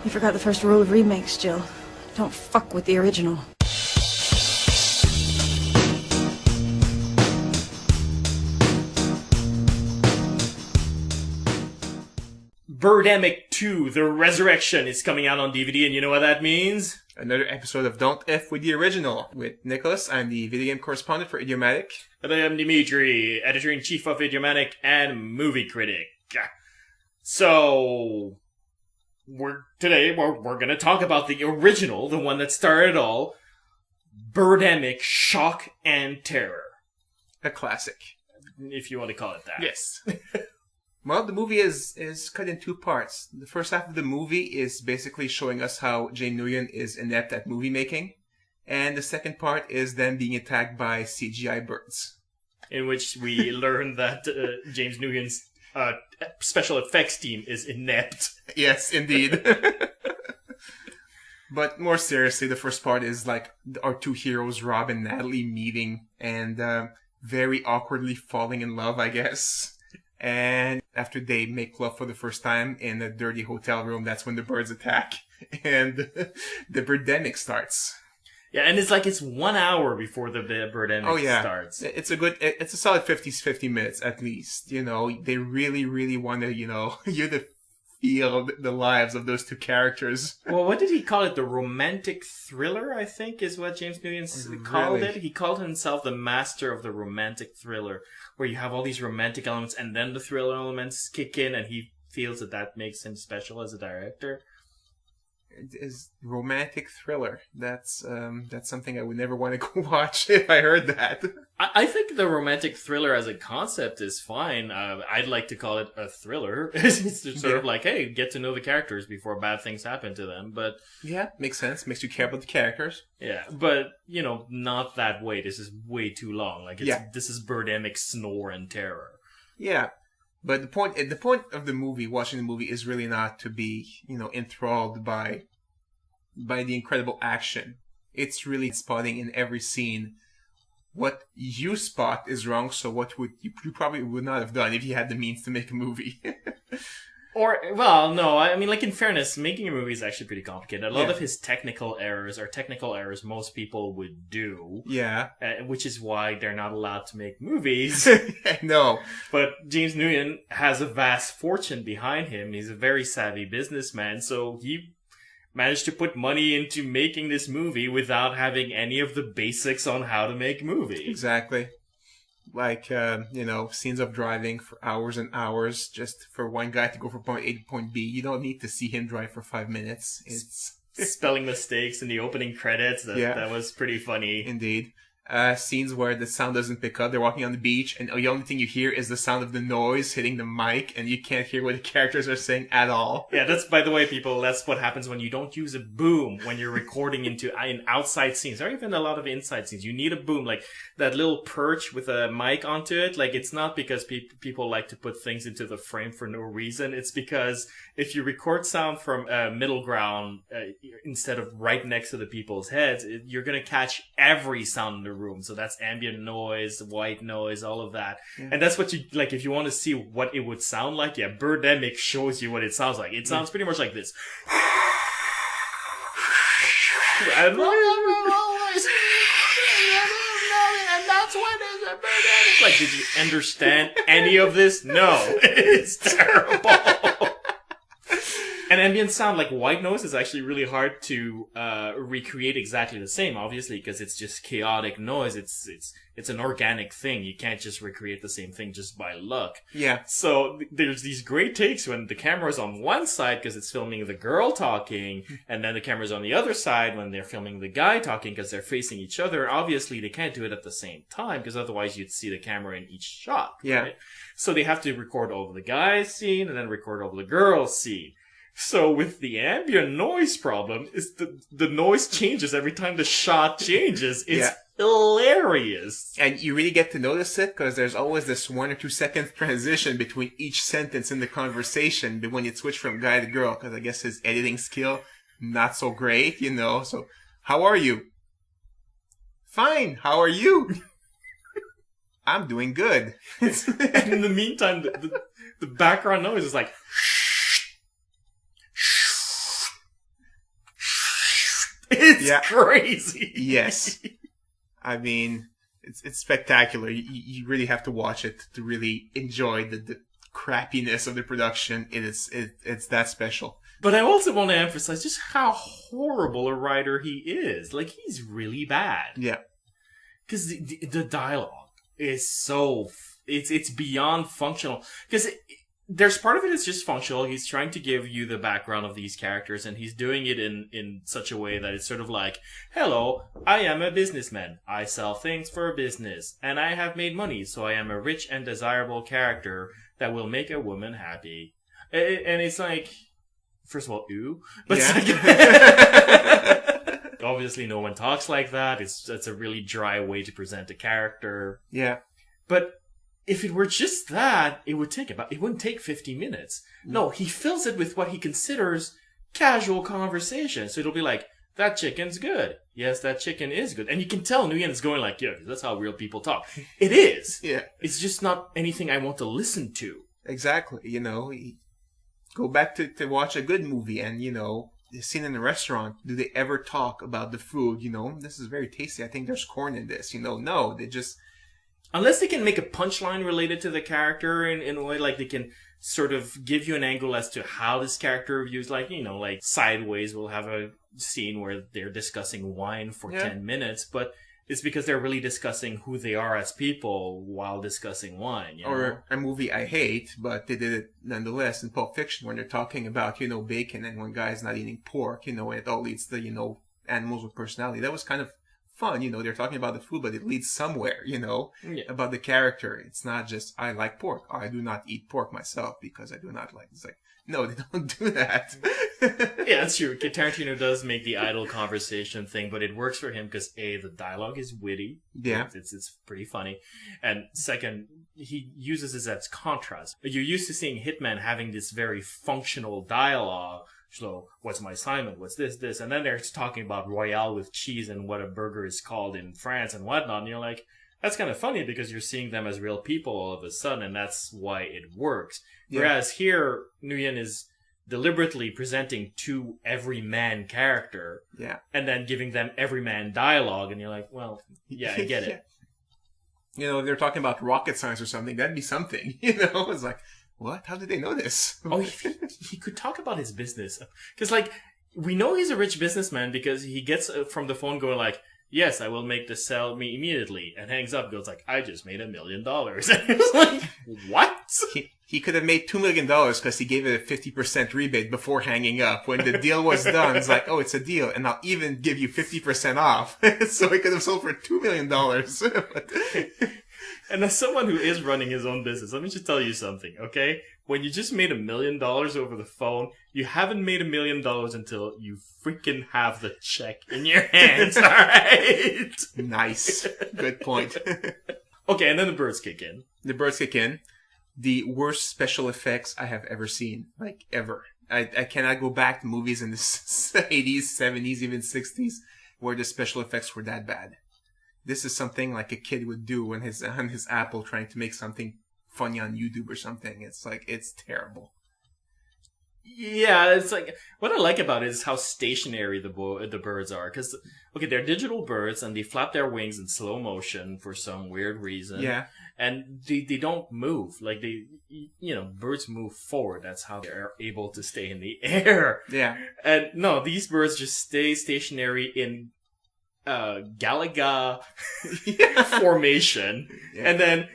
You forgot the first rule of remakes, Jill. Don't fuck with the original. Birdemic 2, The Resurrection is coming out on DVD, and you know what that means? Another episode of Don't F with the Original. With Nicholas, I'm the video game correspondent for Idiomatic. And I am Dimitri, editor-in-chief of Idiomatic and movie critic. So, we're gonna talk about the original, the one that started it all, Birdemic, Shock and Terror. A classic. If you want to call it that. Yes. Well, the movie is cut in two parts. The first half of the movie is basically showing us how James Nguyens is inept at movie making. And the second part is them being attacked by CGI birds. In which we learn that James Nguyens' special effects team is inept. Yes, indeed. But more seriously, the first part is like our two heroes, Rob and Natalie, meeting and very awkwardly falling in love, I guess. And after they make love for the first time in a dirty hotel room, that's when the birds attack. And the Birdemic starts. Yeah, and it's 1 hour before the Birdemic starts. It's a solid 50 minutes at least. You know, they really, really want to, you to feel the lives of those two characters. Well, what did he call it? The romantic thriller, I think, is what James Nguyens called it. He called himself the master of the romantic thriller, where you have all these romantic elements and then the thriller elements kick in, and he feels that makes him special as a director. It is romantic thriller. That's something I would never want to go watch if I heard that. I think the romantic thriller as a concept is fine. I'd like to call it a thriller. It's just sort of like, hey, get to know the characters before bad things happen to them. But yeah, makes sense. Makes you care about the characters. Yeah, but not that way. This is way too long. This is Birdemic snore and terror. Yeah. But the point of the movie, watching the movie, is really not to be, enthralled by the incredible action. It's really spotting in every scene what you spot is wrong. So what you probably would not have done if you had the means to make a movie. No, I mean, in fairness, making a movie is actually pretty complicated. A lot of his technical errors are technical errors most people would do. Yeah. Which is why they're not allowed to make movies. No. But James Nguyens has a vast fortune behind him. He's a very savvy businessman, so he managed to put money into making this movie without having any of the basics on how to make movies. Exactly. Scenes of driving for hours and hours just for one guy to go from point A to point B. You don't need to see him drive for 5 minutes. It's spelling mistakes in the opening credits. That was pretty funny. Indeed. Scenes where the sound doesn't pick up. They're walking on the beach, and the only thing you hear is the sound of the noise hitting the mic, and you can't hear what the characters are saying at all. Yeah, by the way, people, that's what happens when you don't use a boom when you're recording in outside scenes, or even a lot of inside scenes. You need a boom, like that little perch with a mic onto it. It's not because people like to put things into the frame for no reason. It's because if you record sound from middle ground instead of right next to the people's heads, you're going to catch every sound in the room. So that's ambient noise, white noise, all of that. Yeah. And that's what you, if you want to see what it would sound like, Birdemic shows you what it sounds like. It sounds pretty much like this. And that's what is a Birdemic. Did you understand any of this? No. It's terrible. And ambient sound, like white noise, is actually really hard to recreate exactly the same, obviously, because it's just chaotic noise. It's an organic thing. You can't just recreate the same thing just by luck. Yeah. So there's these great takes when the camera's on one side because it's filming the girl talking, and then the camera's on the other side when they're filming the guy talking because they're facing each other. Obviously, they can't do it at the same time because otherwise you'd see the camera in each shot. Yeah. Right? So they have to record over the guy's scene and then record over the girl's scene. So with the ambient noise problem, is the noise changes every time the shot changes. It's hilarious. And you really get to notice it because there's always this 1 or 2 second transition between each sentence in the conversation when you switch from guy to girl, because I guess his editing skill, not so great, So, how are you? Fine. How are you? I'm doing good. And in the meantime, the background noise is like... It's crazy. Yes. I mean, it's spectacular. You really have to watch it to really enjoy the crappiness of the production. It's that special. But I also want to emphasize just how horrible a writer he is. Like, he's really bad. Yeah. Because the dialogue is it's beyond functional. Because there's part of it is just functional. He's trying to give you the background of these characters, and he's doing it in such a way that it's sort of like, hello, I am a businessman. I sell things for a business, and I have made money, so I am a rich and desirable character that will make a woman happy. And it's like, first of all, ew. But second, obviously no one talks like that. It's a really dry way to present a character. Yeah. But if it were just that, it wouldn't take 50 minutes. No, he fills it with what he considers casual conversation. So it'll be like, that chicken's good. Yes, that chicken is good. And you can tell Nguyen is going like, yeah, that's how real people talk. It is. Yeah. It's just not anything I want to listen to. Exactly. Go back to watch a good movie and, the scene in the restaurant. Do they ever talk about the food? This is very tasty. I think there's corn in this. No, they just... Unless they can make a punchline related to the character in a way, like they can sort of give you an angle as to how this character views, like Sideways will have a scene where they're discussing wine for 10 minutes, but it's because they're really discussing who they are as people while discussing wine. Or a movie I hate, but they did it nonetheless in Pulp Fiction when they're talking about, bacon, and one guy's not eating pork, and it all leads to, animals with personality. That was kind of fun, they're talking about the food, but it leads somewhere, about the character. It's not just, I like pork. I do not eat pork myself because I do not like it. It's like, no, they don't do that. Yeah, that's true. Tarantino does make the idle conversation thing, but it works for him because A, the dialogue is witty. Yeah. It's pretty funny. And second, he uses this as contrast. You're used to seeing hitmen having this very functional dialogue. So, what's my assignment? What's this? And then they're talking about Royale with cheese and what a burger is called in France and whatnot. And you're like, that's kind of funny because you're seeing them as real people all of a sudden, and that's why it works. Yeah. Whereas here, Nguyen is deliberately presenting two everyman character. Yeah. And then giving them everyman dialogue, and you're like, well, yeah, I get it. If they're talking about rocket science or something, that'd be something. It's like, what? How did they know this? Oh, he could talk about his business. Because, we know he's a rich businessman because he gets from the phone going like, yes, I will make this sell me immediately. And hangs up, goes like, I just made $1 million. And it's like, what? He could have made $2 million because he gave it a 50% rebate before hanging up. When the deal was done, it's like, oh, it's a deal. And I'll even give you 50% off. So he could have sold for $2 million. And as someone who is running his own business, let me just tell you something, okay? When you just made $1 million over the phone, you haven't made $1 million until you freaking have the check in your hands, alright? Nice. Good point. Okay, and then the birds kick in. The birds kick in. The worst special effects I have ever seen. Ever. I cannot go back to movies in the 80s, 70s, even 60s, where the special effects were that bad. This is something like a kid would do when on his Apple trying to make something funny on YouTube or something. It's like, it's terrible. Yeah, it's like, what I like about it is how stationary the birds are. Because, okay, they're digital birds and they flap their wings in slow motion for some weird reason. Yeah. And they don't move. Birds move forward. That's how they're able to stay in the air. Yeah. And no, these birds just stay stationary in Galaga formation, and then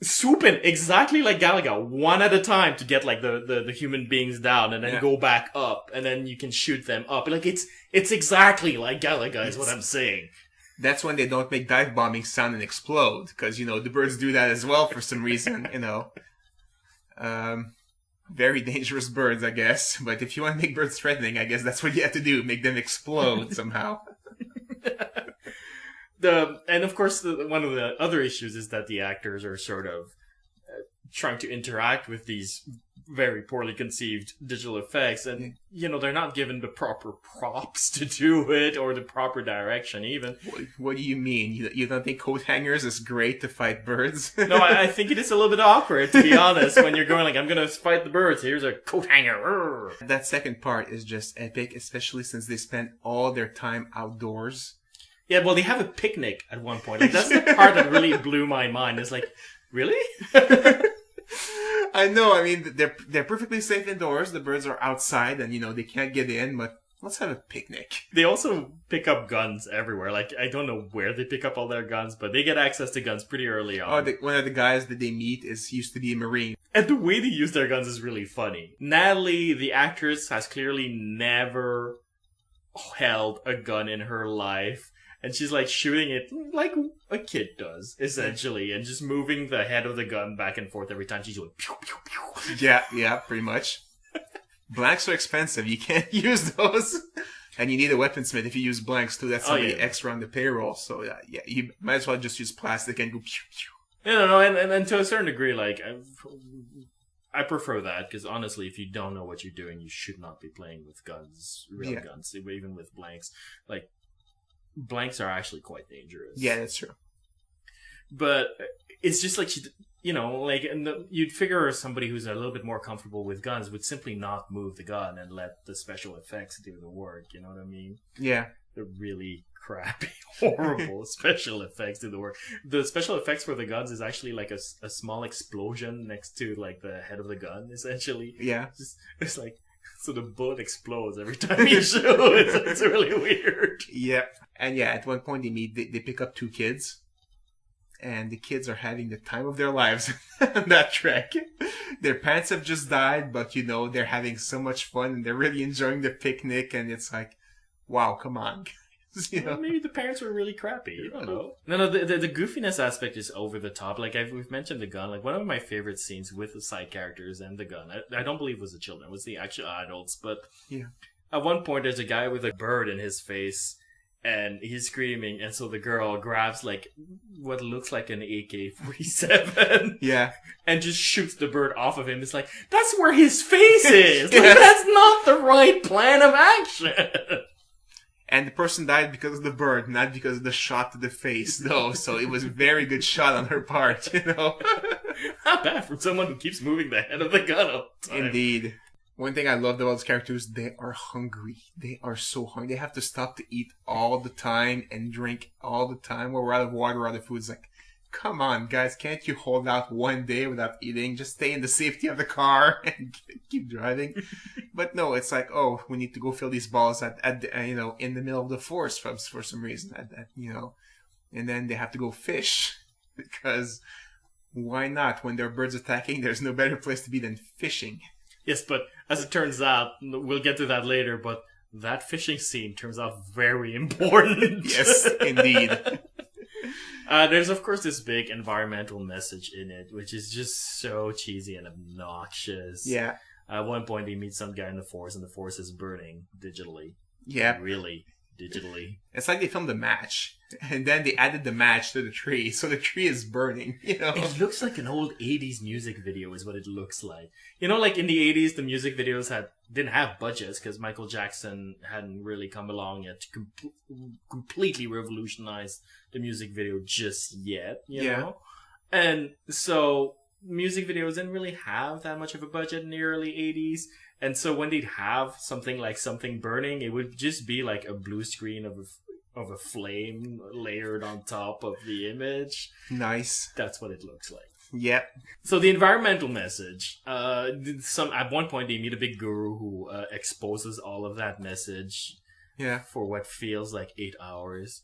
swooping exactly like Galaga, one at a time to get the human beings down, and then go back up, and then you can shoot them up. It's exactly like Galaga is what I'm saying. That's when they don't make dive bombing sound and explode, because the birds do that as well for some reason. Very dangerous birds, I guess. But if you want to make birds threatening, I guess that's what you have to do: make them explode somehow. And of course, one of the other issues is that the actors are sort of trying to interact with these very poorly conceived digital effects, and they're not given the proper props to do it or the proper direction even. What do you mean? You don't think coat hangers is great to fight birds? No, I think it is a little bit awkward, to be honest, when you're going like, I'm gonna fight the birds, here's a coat hanger. Urgh. That second part is just epic, especially since they spent all their time outdoors. Yeah, well, they have a picnic at one point. Like, that's the part that really blew my mind. It's like, really? I know. I mean, they're perfectly safe indoors. The birds are outside, and they can't get in. But let's have a picnic. They also pick up guns everywhere. Like, I don't know where they pick up all their guns, but they get access to guns pretty early on. Oh, one of the guys that they meet used to be a Marine. And the way they use their guns is really funny. Natalie, the actress, has clearly never held a gun in her life. And she's like shooting it like a kid does, essentially, and just moving the head of the gun back and forth every time she's going pew, pew, pew. Yeah, pretty much. Blanks are expensive. You can't use those. And you need a weaponsmith if you use blanks too. That's somebody extra on the payroll. So you might as well just use plastic and go pew, pew. No, and to a certain degree, like, I prefer that, because honestly, if you don't know what you're doing, you should not be playing with guns, real guns, even with blanks. Like, blanks are actually quite dangerous. Yeah, that's true. But it's just like, you'd figure somebody who's a little bit more comfortable with guns would simply not move the gun and let the special effects do the work, you know what I mean? Yeah. The really crappy, horrible special effects do the work. The special effects for the guns is actually like a small explosion next to like the head of the gun, essentially. Yeah. It's like, so the bullet explodes every time you shoot. It's really weird. Yeah. And at one point they pick up 2 kids. And the kids are having the time of their lives on that trek. Their parents have just died, but they're having so much fun and they're really enjoying the picnic. And it's like, wow, come on. Well, maybe the parents were really crappy. You don't know. No, the goofiness aspect is over the top. Like, we've mentioned the gun. Like, one of my favorite scenes with the side characters and the gun, I don't believe it was the children. It was the actual adults. But at one point, there's a guy with a bird in his face. And he's screaming, and so the girl grabs, like, what looks like an AK-47. Yeah. And just shoots the bird off of him. It's like, that's where his face is! Like, that's not the right plan of action! And the person died because of the bird, not because of the shot to the face, though. So it was a very good shot on her part, Not bad from someone who keeps moving the head of the gun all the time. Indeed. One thing I loved about those characters, they are hungry. They are so hungry. They have to stop to eat all the time and drink all the time. We're out of water, out of food. It's like, come on, guys. Can't you hold out one day without eating? Just stay in the safety of the car and keep driving. But no, it's like, oh, we need to go fill these balls at in the middle of the forest for some reason. And then they have to go fish because why not? When there are birds attacking, there's no better place to be than fishing. Yes, but as it turns out, we'll get to that later, but that fishing scene turns out very important. Yes, indeed. There's, of course, this big environmental message in it, which is just so cheesy and obnoxious. Yeah. At one point, they meet some guy in the forest, and the forest is burning digitally. Yeah. Really digitally. It's like they filmed a match, and then they added the match to the tree, so the tree is burning, It looks like an old 80s music video is what it looks like. Like in the 80s, the music videos didn't have budgets because Michael Jackson hadn't really come along yet to completely revolutionize the music video just yet, you know? And so music videos didn't really have that much of a budget in the early 80s. And so when they'd have something like something burning, it would just be like a blue screen of a flame layered on top of the image. Nice. That's what it looks like. Yep. So the environmental message, at one point they meet a big guru who exposes all of that message for what feels like 8 hours.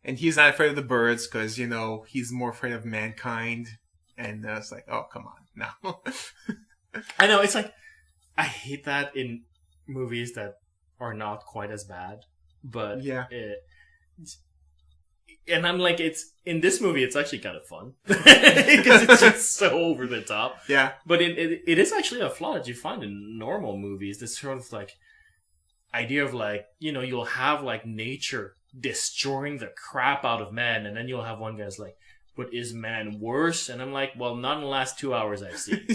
And he's not afraid of the birds because, he's more afraid of mankind. And it's like, oh, come on, no. I know, it's like, I hate that in movies that are not quite as bad. But and I'm like, in this movie, it's actually kind of fun because it's just so over the top. Yeah. But it is actually a flaw that you find in normal movies. This sort of like idea of like, you'll have like nature destroying the crap out of man, and then you'll have one guy's like, but is man worse? And I'm like, well, not in the last 2 hours I've seen.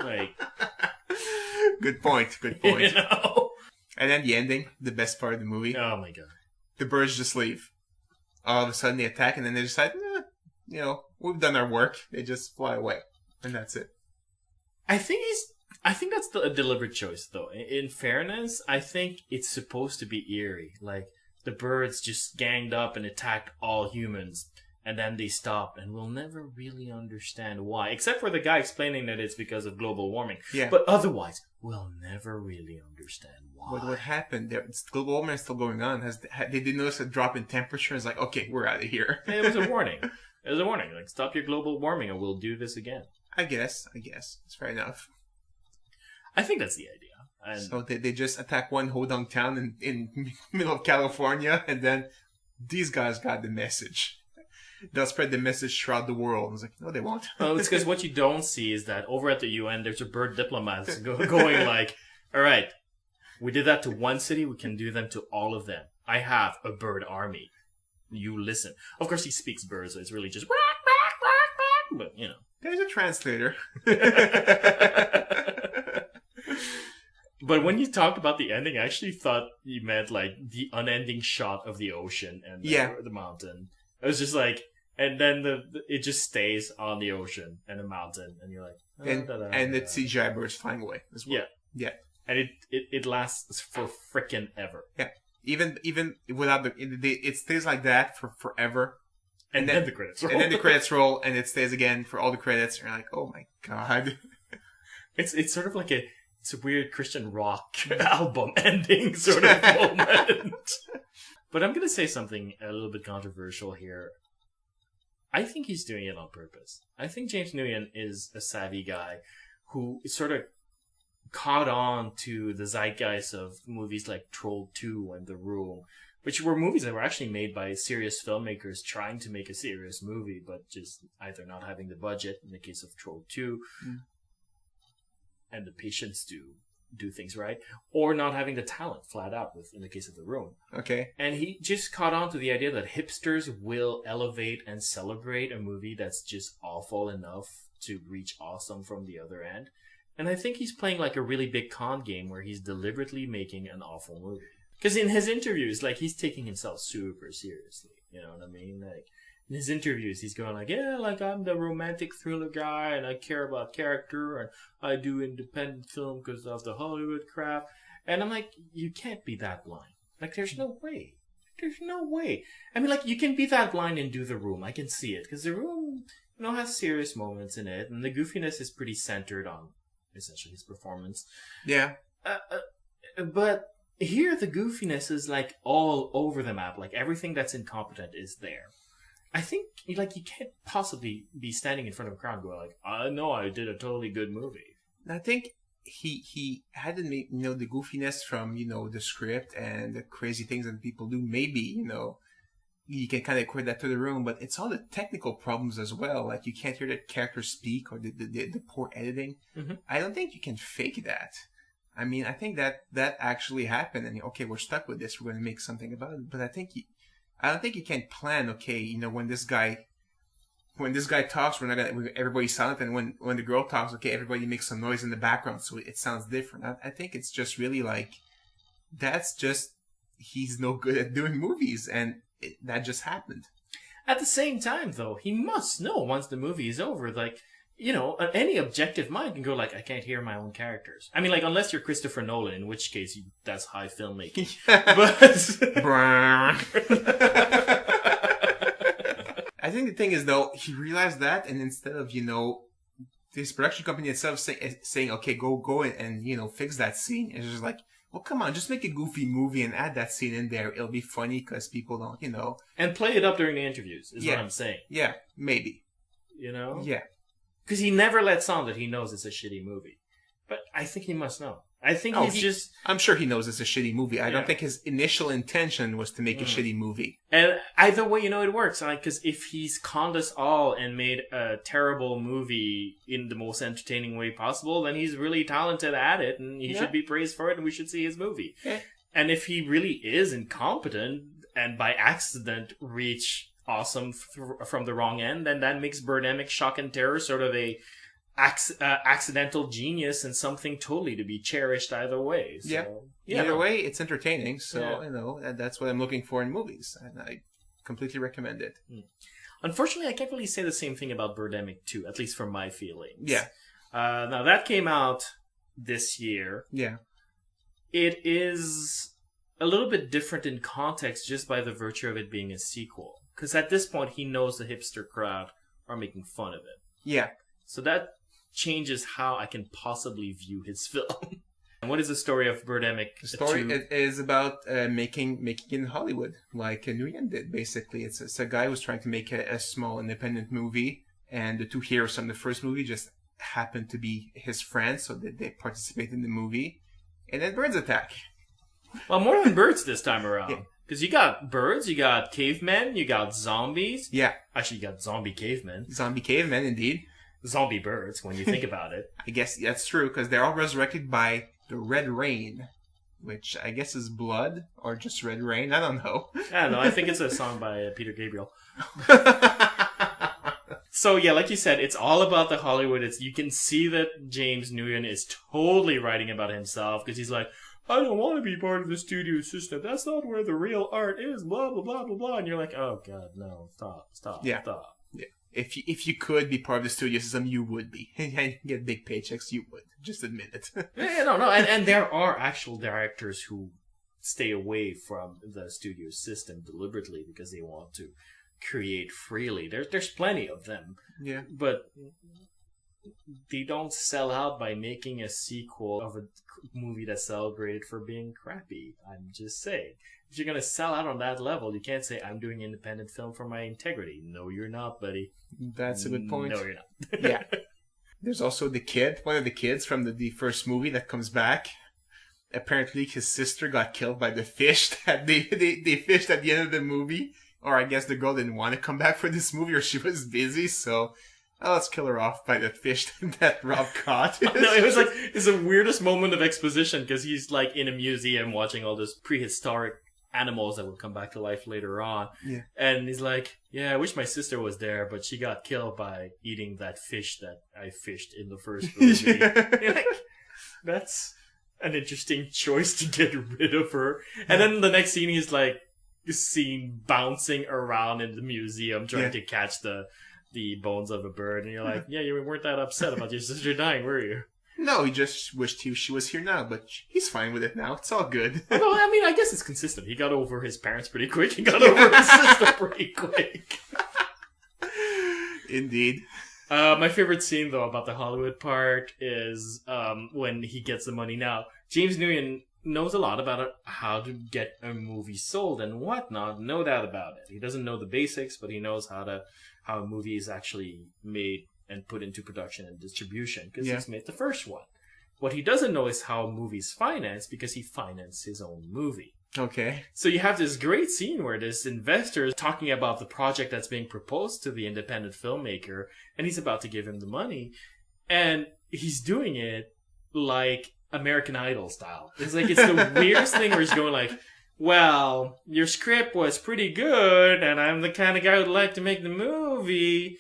Like, Good point. Good you point. know? And then the ending, the best part of the movie. Oh my god. The birds just leave. All of a sudden they attack, and then they decide, we've done our work. They just fly away, and that's it. I think that's a deliberate choice, though. In fairness, I think it's supposed to be eerie. Like, the birds just ganged up and attacked all humans, and then they stopped, and we'll never really understand why. Except for the guy explaining that it's because of global warming. Yeah. But otherwise, we'll never really understand why. What happened? Global warming is still going on. They did notice a drop in temperature. It's like, okay, we're out of here. It was a warning. It was a warning. Like, stop your global warming, or we'll do this again. I guess. It's fair enough. I think that's the idea. And So they just attack one Hodong town in middle of California, and then these guys got the message. They'll spread the message throughout the world. I was like, no, they won't. well, it's because what you don't see is that over at the UN, there's a bird diplomat going like, all right, we did that to one city, we can do them to all of them. I have a bird army. You listen. Of course, he speaks bird, so it's really just quack, quack, quack, quack, but, you know. There's a translator. But when you talked about the ending, I actually thought you meant like the unending shot of the ocean and the mountain. It was just like, and then it just stays on the ocean and the mountain, and you're like, and the CGI birds flying away as well. Yeah. And it lasts for frickin' ever. Yeah. Even without it stays like that for forever. And then the credits roll. And then the credits roll, and it stays again for all the credits. And you're like, oh my god. It's sort of like it's a weird Christian rock album ending sort of moment. But I'm going to say something a little bit controversial here. I think he's doing it on purpose. I think James Nguyen is a savvy guy who sort of caught on to the zeitgeist of movies like Troll 2 and The Room, which were movies that were actually made by serious filmmakers trying to make a serious movie, but just either not having the budget, in the case of Troll 2, and the patience to do things right, or not having the talent flat out, in the case of The Room. Okay. And he just caught on to the idea that hipsters will elevate and celebrate a movie that's just awful enough to reach awesome from the other end. And I think he's playing like a really big con game where he's deliberately making an awful movie. Because in his interviews, like, he's taking himself super seriously. You know what I mean? Like, in his interviews, he's going like, yeah, like, I'm the romantic thriller guy, and I care about character, and I do independent film because of the Hollywood crap. And I'm like, you can't be that blind. Like, there's no way. There's no way. I mean, like, you can be that blind and do The Room. I can see it. Because The Room, has serious moments in it, and the goofiness is pretty centered on, essentially, his performance. Yeah. But here, the goofiness is, like, all over the map. Like, everything that's incompetent is there. I think, like, you can't possibly be standing in front of a crowd and go like, I know I did a totally good movie. I think he hadn't made, the goofiness from, the script and the crazy things that people do. Maybe, you can kind of equate that to The Room, but it's all the technical problems as well. Like, you can't hear the characters speak or the poor editing. Mm-hmm. I don't think you can fake that. I mean, I think that actually happened, and okay, we're stuck with this. We're going to make something about it. But I don't think you can plan. Okay, when this guy talks, we're not gonna. Everybody's silent, and when the girl talks, okay, everybody makes some noise in the background, so it sounds different. I think it's just really like that's just he's no good at doing movies, and that just happened. At the same time, though, he must know once the movie is over, like, any objective mind can go like, I can't hear my own characters. I mean, like, unless you're Christopher Nolan, in which case that's high filmmaking. But I think the thing is, though, he realized that, and instead of, this production company itself saying, okay, go and fix that scene, it's just like, well, come on, just make a goofy movie and add that scene in there. It'll be funny because people don't, And play it up during the interviews, is what I'm saying. Yeah, maybe. Yeah. Because he never lets on that he knows it's a shitty movie. But I think he must know. I think I'm sure he knows it's a shitty movie. I don't think his initial intention was to make a shitty movie. And either way, it works. Because if he's conned us all and made a terrible movie in the most entertaining way possible, then he's really talented at it, and he should be praised for it, and we should see his movie. Yeah. And if he really is incompetent, and by accident reach awesome from the wrong end, then that makes Birdemic Shock and Terror sort of a accidental genius and something totally to be cherished either way. So, Either way, it's entertaining. So, Yeah. that's what I'm looking for in movies. And I completely recommend it. Unfortunately, I can't really say the same thing about Birdemic 2, at least from my feelings. Yeah. Now, that came out this year. Yeah. It is a little bit different in context just by the virtue of it being a sequel. Because at this point, he knows the hipster crowd are making fun of it. Yeah. So that changes how I can possibly view his film. And what is the story of Birdemic 2? The story is about making in Hollywood, like Nguyen did, basically. It's a guy who's trying to make a small independent movie, and the two heroes from the first movie just happen to be his friends, so that they participate in the movie. And then birds attack. Well, more than birds this time around. Yeah. Because you got birds, you got cavemen, you got zombies. Yeah. Actually, you got zombie cavemen. Zombie cavemen, indeed. Zombie birds, when you think about it. I guess that's true, because they're all resurrected by the red rain, which I guess is blood, or just red rain. I don't know. I don't know. I think it's a song by Peter Gabriel. So, yeah, like you said, it's all about the Hollywood. You can see that James Nguyen is totally writing about himself, because he's like, I don't want to be part of the studio system. That's not where the real art is, blah, blah, blah, blah, blah. And you're like, oh, God, no, stop. Yeah. If you could be part of the studio system, you would be. And get big paychecks, you would. Just admit it. No. And there are actual directors who stay away from the studio system deliberately because they want to create freely. There's plenty of them. Yeah. But they don't sell out by making a sequel of a movie that's celebrated for being crappy. I'm just saying. If you're going to sell out on that level, you can't say, I'm doing independent film for my integrity. No, you're not, buddy. That's a good point. No, you're not. Yeah. There's also the kid, one of the kids from the first movie that comes back. Apparently, his sister got killed by the fish that they fished at the end of the movie. Or I guess the girl didn't want to come back for this movie, or she was busy, so let's kill her off by the fish that Rob caught. No, it's the weirdest moment of exposition, because he's like in a museum watching all this prehistoric animals that will come back to life later on. Yeah. And he's like, yeah, I wish my sister was there, but she got killed by eating that fish that I fished in the first movie. You're like, that's an interesting choice to get rid of her. And then the next scene, he's like, seen bouncing around in the museum trying to catch the bones of a bird. And you're like, yeah, you weren't that upset about your sister dying, were you? No, he just wished she was here now, but he's fine with it now. It's all good. No, I mean, I guess it's consistent. He got over his parents pretty quick. He got over his sister pretty quick. Indeed. My favorite scene, though, about the Hollywood part is when he gets the money. Now, James Nguyen knows a lot about how to get a movie sold and whatnot. No doubt about it. He doesn't know the basics, but he knows how a movie is actually made and put into production and distribution, because he's made the first one. What he doesn't know is how a movie's financed, because he financed his own movie. Okay. So you have this great scene where this investor is talking about the project that's being proposed to the independent filmmaker, and he's about to give him the money, and he's doing it like American Idol style. It's like, it's the weirdest thing where he's going like, well, your script was pretty good, and I'm the kind of guy who'd like to make the movie,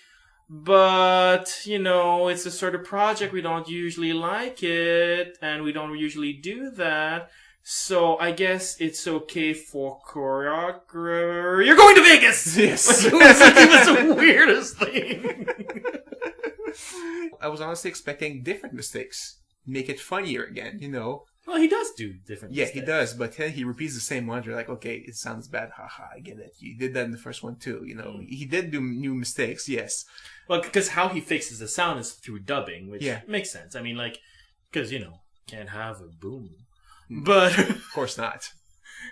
but, it's a sort of project, we don't usually like it, and we don't usually do that, so I guess it's okay for choreographer. You're going to Vegas! Yes! It was the weirdest thing. I was honestly expecting different mistakes. Make it funnier again, Well, he does do different mistakes. Yeah, he does, but then he repeats the same ones. You're like, okay, it sounds bad, haha, I get it. You did that in the first one too, He did do new mistakes, yes. Well, because how he fixes the sound is through dubbing, which makes sense. I mean, because, can't have a boom. But of course not.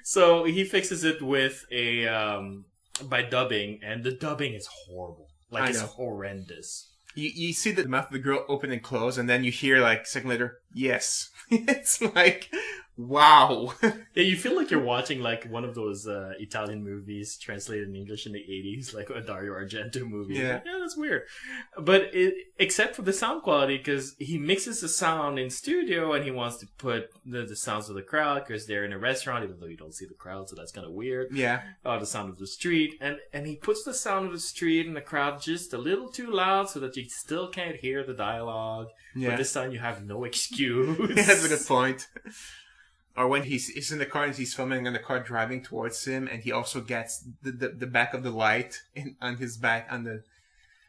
So he fixes it with by dubbing, and the dubbing is horrible. It's horrendous. You see the mouth of the girl open and close, and then you hear, a second later, yes. It's like, wow. Yeah, you feel like you're watching like one of those Italian movies translated in English in the 80s, like a Dario Argento movie. Yeah. Like, yeah, that's weird. But except for the sound quality, because he mixes the sound in studio and he wants to put the sounds of the crowd because they're in a restaurant, even though you don't see the crowd, so that's kind of weird. Yeah. The sound of the street. And he puts the sound of the street and the crowd just a little too loud so that you still can't hear the dialogue. Yeah. But this time you have no excuse. That's a good point. Or when he's in the car and he's filming and the car driving towards him, and he also gets the back of the light on his back on the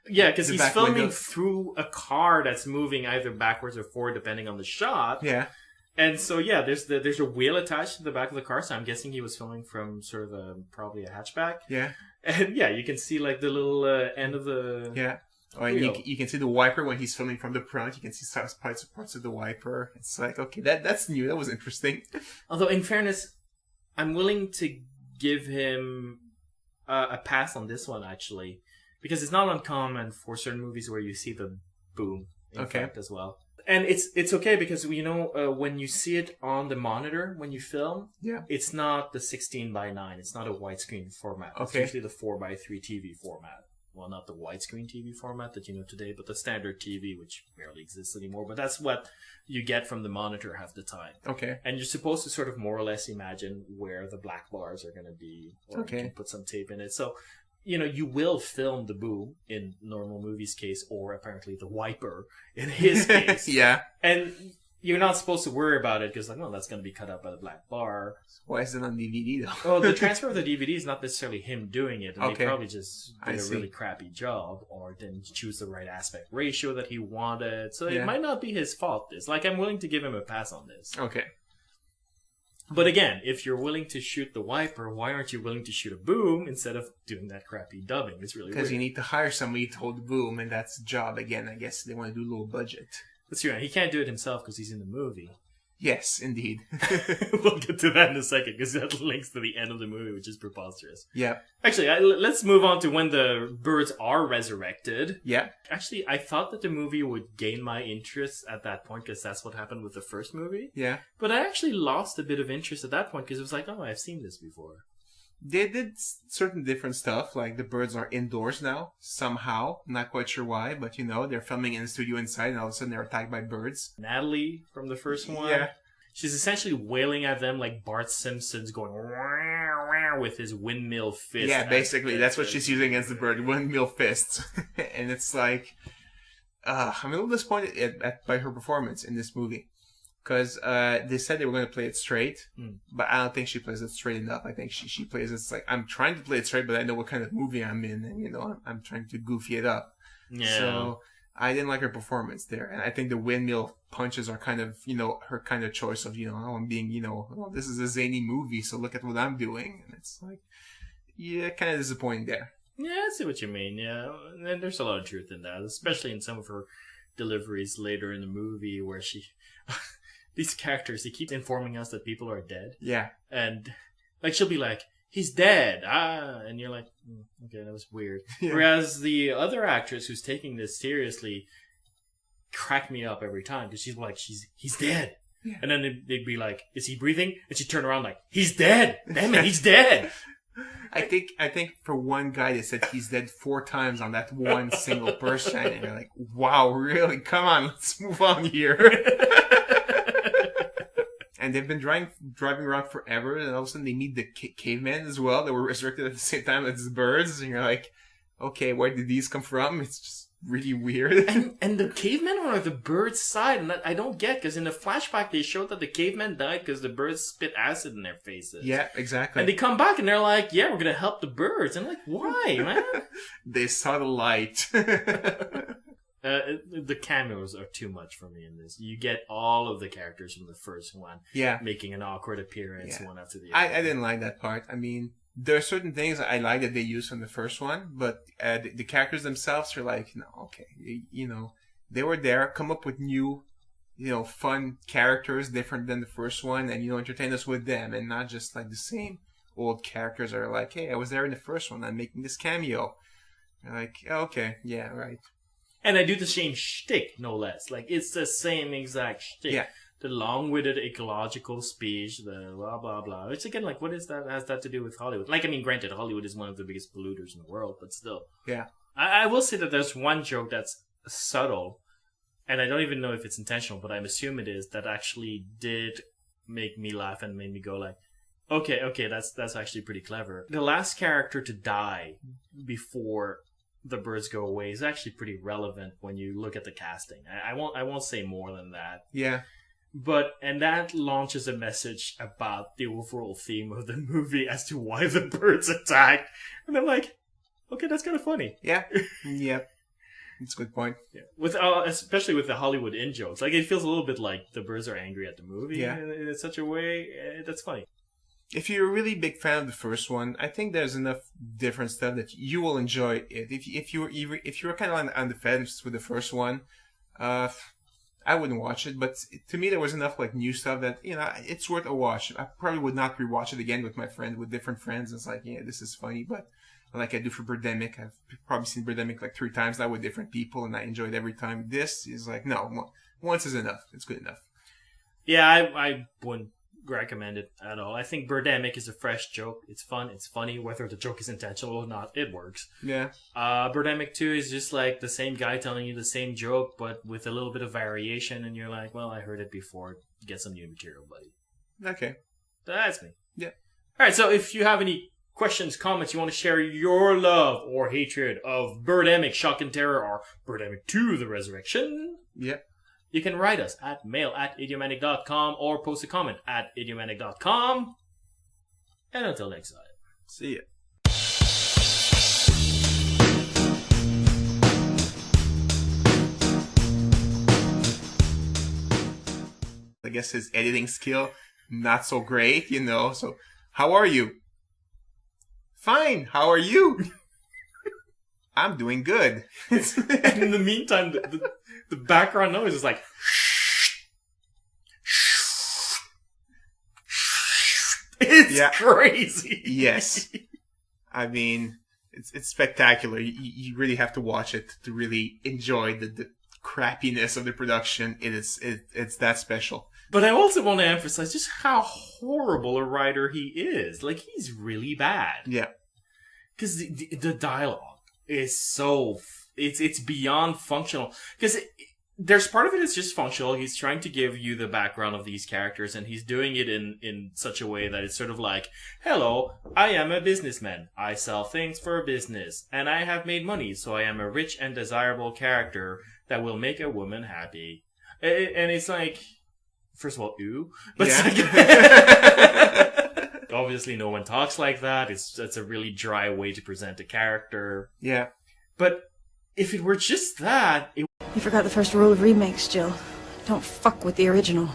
Yeah, because he's filming window. through a car that's moving either backwards or forward depending on the shot. Yeah. And so yeah, there's a wheel attached to the back of the car, so I'm guessing he was filming from sort of probably a hatchback. Yeah. And yeah, you can see like the little end of the Yeah. Or you can see the wiper when he's filming from the front. You can see parts of the wiper. It's like, okay, that's new. That was interesting. Although, in fairness, I'm willing to give him a pass on this one, actually. Because it's not uncommon for certain movies where you see the boom in front as well. And it's okay because, you know, when you see it on the monitor, when you film, it's not the 16:9. It's not a widescreen format. It's usually the 4:3 TV format. Well, not the widescreen TV format that you know today, but the standard TV, which barely exists anymore. But that's what you get from the monitor half the time. Okay. And you're supposed to sort of more or less imagine where the black bars are going to be, or you can put some tape in it. So, you know, you will film the boom in normal movie's case, or apparently the wiper in his case. Yeah. And you're not supposed to worry about it because, like, well, that's going to be cut out by the black bar. Why is it on DVD though? Well, the transfer of the DVD is not necessarily him doing it. And they probably just did a see. really crappy job or didn't choose the right aspect ratio that he wanted. So it might not be his fault. This, like, I'm willing to give him a pass on this. Okay. But again, if you're willing to shoot the wiper, why aren't you willing to shoot a boom instead of doing that crappy dubbing? It's really weird. Because you need to hire somebody to hold the boom, and that's the job. Again, I guess they want to do a little budget. That's true. He can't do it himself because he's in the movie. Yes, indeed. We'll get to that in a second because that links to the end of the movie, which is preposterous. Yeah. Actually, let's move on to when the birds are resurrected. Yeah. Actually, I thought that the movie would gain my interest at that point because that's what happened with the first movie. Yeah. But I actually lost a bit of interest at that point because it was like, oh, I've seen this before. They did certain different stuff, like the birds are indoors now, somehow. Not quite sure why, but you know, they're filming in the studio inside and all of a sudden they're attacked by birds. Natalie from the first one. Yeah. She's essentially wailing at them like Bart Simpson's going wah, wah, with his windmill fist. Yeah, basically, that's what she's using against the bird, windmill fists. And it's like, I'm a little disappointed by her performance in this movie. Because they said they were going to play it straight, but I don't think she plays it straight enough. I think she plays it like, I'm trying to play it straight, but I know what kind of movie I'm in, and you know, I'm trying to goofy it up. Yeah. So I didn't like her performance there, and I think the windmill punches are kind of, you know, her kind of choice of, you know, oh, I'm being, you know, oh, this is a zany movie, so look at what I'm doing, and it's like, yeah, kind of disappointing there. Yeah, I see what you mean. Yeah, and there's a lot of truth in that, especially in some of her deliveries later in the movie where she. These characters, they keep informing us that people are dead. Yeah. And, like, she'll be like, he's dead. And you're like, okay, that was weird. Yeah. Whereas the other actress who's taking this seriously cracked me up every time because she's like, he's dead. Yeah. And then they'd be like, is he breathing? And she'd turn around like, he's dead. Damn it, he's dead. I think for one guy they said he's dead 4 times on that one single person. And you're like, wow, really? Come on, let's move on here. And they've been driving around forever, and all of a sudden they meet the cavemen as well that were resurrected at the same time as the birds, and you're like, okay, where did these come from? It's just really weird. And the cavemen are on the birds' side, and I don't get, because in the flashback they showed that the cavemen died because the birds spit acid in their faces. Yeah, exactly. And they come back and they're like, yeah, we're going to help the birds. And I'm like, why, man? They saw the light. The cameos are too much for me in this. You get all of the characters from the first one making an awkward appearance one after the other. I didn't like that part. I mean, there are certain things I like that they use from the first one, but the characters themselves are like, no, okay. You know, they were there, come up with new, you know, fun characters different than the first one, and, you know, entertain us with them, and not just like the same old characters that are like, hey, I was there in the first one, I'm making this cameo. You're like, okay, yeah, right. And I do the same shtick, no less. Like, it's the same exact shtick. Yeah. the long-winded ecological speech, the blah blah blah. Which again, like, what is that? Has that to do with Hollywood? Like, I mean, granted, Hollywood is one of the biggest polluters in the world, but still. Yeah. I will say that there's one joke that's subtle, and I don't even know if it's intentional, but I assume it is, that actually did make me laugh and made me go like, okay, that's actually pretty clever. The last character to die before the birds go away is actually pretty relevant when you look at the casting. I won't say more than that. Yeah. And that launches a message about the overall theme of the movie as to why the birds attack. And I'm like, okay, that's kind of funny. Yeah. Yeah. That's a good point. Yeah. With especially with the Hollywood in jokes, like, it feels a little bit like the birds are angry at the movie in such a way that's funny. If you're a really big fan of the first one, I think there's enough different stuff that you will enjoy it. If you were kind of on the fence with the first one, I wouldn't watch it. But to me, there was enough like new stuff that it's worth a watch. I probably would not rewatch it again with different friends. It's like, yeah, this is funny, but like I do for Birdemic, I've probably seen Birdemic like 3 times now with different people, and I enjoyed every time. This is like, no, once is enough. It's good enough. Yeah, I wouldn't recommend it at all. I think Birdemic is a fresh joke. It's fun. It's funny. Whether the joke is intentional or not, it works. Yeah. Birdemic 2 is just like the same guy telling you the same joke, but with a little bit of variation, and you're like, well, I heard it before. Get some new material, buddy. Okay. That's me. Yeah. All right, so if you have any questions, comments, you want to share your love or hatred of Birdemic, Shock and Terror, or Birdemic 2, The Resurrection, Yep. you can write us at mail@idiomatic.com or post a comment at idiomatic.com. And until next time. See ya. I guess his editing skill, not so great, so how are you? Fine, how are you? I'm doing good. And in the meantime, the background noise is like... It's crazy. Yes. I mean, it's spectacular. You really have to watch it to really enjoy the crappiness of the production. It's that special. But I also want to emphasize just how horrible a writer he is. Like, he's really bad. Yeah. Because the dialogue is so... It's beyond functional. Because there's part of it is just functional. He's trying to give you the background of these characters, and he's doing it in such a way that it's sort of like, hello, I am a businessman. I sell things for a business, and I have made money, so I am a rich and desirable character that will make a woman happy. And it's like... First of all, ew. But obviously no one talks like that. It's a really dry way to present a character. Yeah. But if it were just that... You forgot the first rule of remakes, Jill. Don't fuck with the original.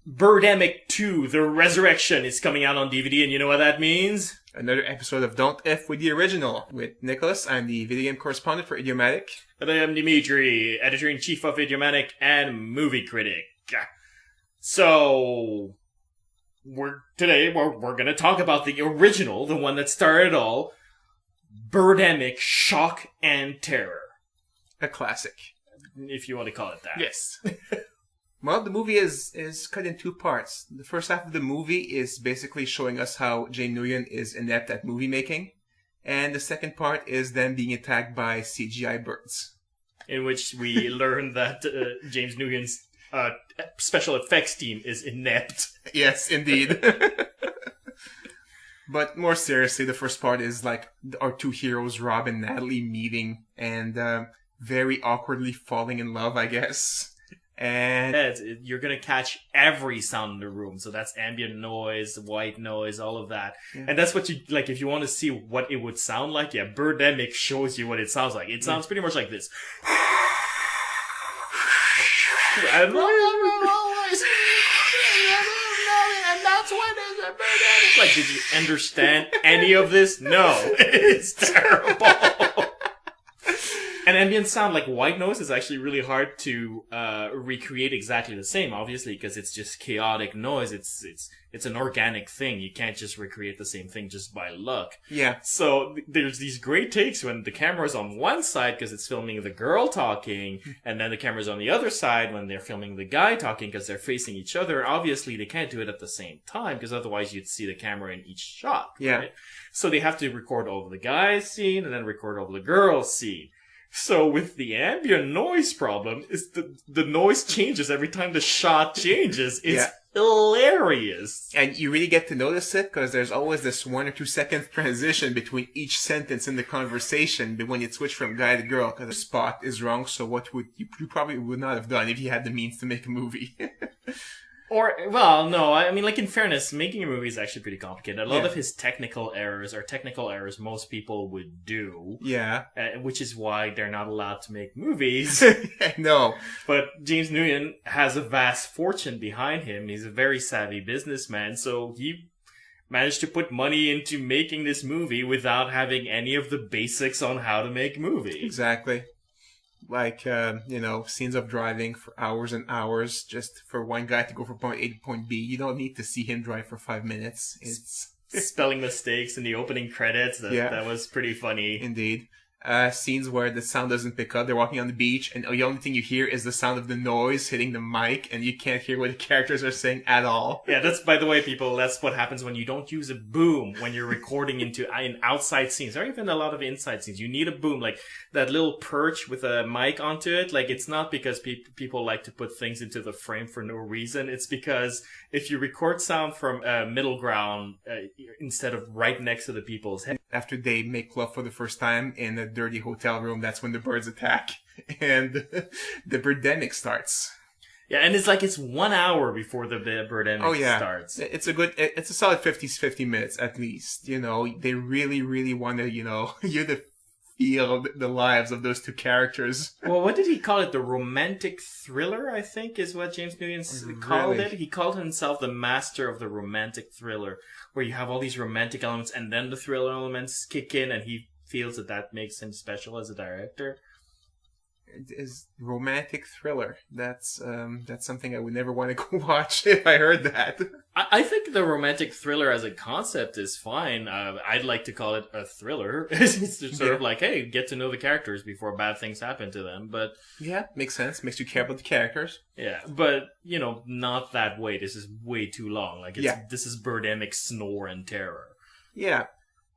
Birdemic 2, The Resurrection is coming out on DVD, and you know what that means? Another episode of Don't F with the Original. With Nicholas, I'm the video game correspondent for Idiomatic. And I am Dimitri, editor-in-chief of Idiomatic and movie critic. So, we're going to talk about the original, the one that started it all, Birdemic, Shock and Terror. A classic. If you want to call it that. Yes. Well, the movie is cut in 2 parts. The first half of the movie is basically showing us how James Nguyens is inept at movie making. And the second part is them being attacked by CGI birds. In which we learn that James Nguyens' special effects team is inept. Yes, indeed. But more seriously, the first part is like our 2 heroes, Rob and Natalie, meeting and very awkwardly falling in love, I guess. And you're going to catch every sound in the room. So that's ambient noise, white noise, all of that. Yeah. And that's what you, like, if you want to see what it would sound like, Birdemic shows you what it sounds like. It sounds pretty much like this. And that's what is a Birdemic. Like, did you understand any of this? No. It's terrible. And ambient sound, like white noise, is actually really hard to recreate exactly the same, obviously, because it's just chaotic noise. It's an organic thing. You can't just recreate the same thing just by luck. Yeah. So there's these great takes when the camera's on one side because it's filming the girl talking, and then the camera's on the other side when they're filming the guy talking because they're facing each other. Obviously, they can't do it at the same time because otherwise you'd see the camera in each shot. Yeah. Right? So they have to record over the guy's scene and then record over the girl's scene. So with the ambient noise problem, is the noise changes every time the shot changes. It's hilarious. And you really get to notice it because there's always this 1 or 2 second transition between each sentence in the conversation when you switch from guy to girl because the spot is wrong. So what would you probably would not have done if you had the means to make a movie? Or, well, no, I mean, like, in fairness, making a movie is actually pretty complicated. A lot Yeah. of his technical errors are technical errors most people would do. Yeah. Which is why they're not allowed to make movies. No. But James Nguyens has a vast fortune behind him. He's a very savvy businessman, so he managed to put money into making this movie without having any of the basics on how to make movies. Exactly. Like, scenes of driving for hours and hours just for one guy to go from point A to point B. You don't need to see him drive for 5 minutes. It's Spelling mistakes in the opening credits. That was pretty funny. Indeed. Scenes where the sound doesn't pick up. They're walking on the beach, and the only thing you hear is the sound of the noise hitting the mic, and you can't hear what the characters are saying at all. Yeah, that's, by the way, people, that's what happens when you don't use a boom when you're recording into in outside scenes, or even a lot of inside scenes. You need a boom, like that little perch with a mic onto it. Like, it's not because people like to put things into the frame for no reason. It's because if you record sound from middle ground instead of right next to the people's head. After they make love for the first time in a dirty hotel room, that's when the birds attack and the Birdemic starts. Yeah, and it's 1 hour before the Birdemic starts. It's a solid 50 minutes at least. They really, really want to, you to feel the lives of those two characters. Well, what did he call it? The romantic thriller, I think, is what James Nguyens called it. He called himself the master of the romantic thriller, where you have all these romantic elements and then the thriller elements kick in, and he feels that makes him special as a director. It is romantic thriller. That's something I would never want to go watch if I heard that. I think the romantic thriller as a concept is fine. I'd like to call it a thriller. It's sort of like, hey, get to know the characters before bad things happen to them. But yeah, makes sense. Makes you care about the characters. Yeah, but not that way. This is way too long. Like, this is Birdemic snore and terror. Yeah.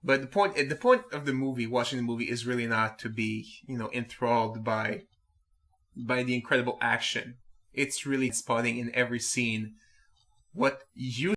But the point of the movie, watching the movie, is really not to be, enthralled by the incredible action. It's really spotting in every scene what you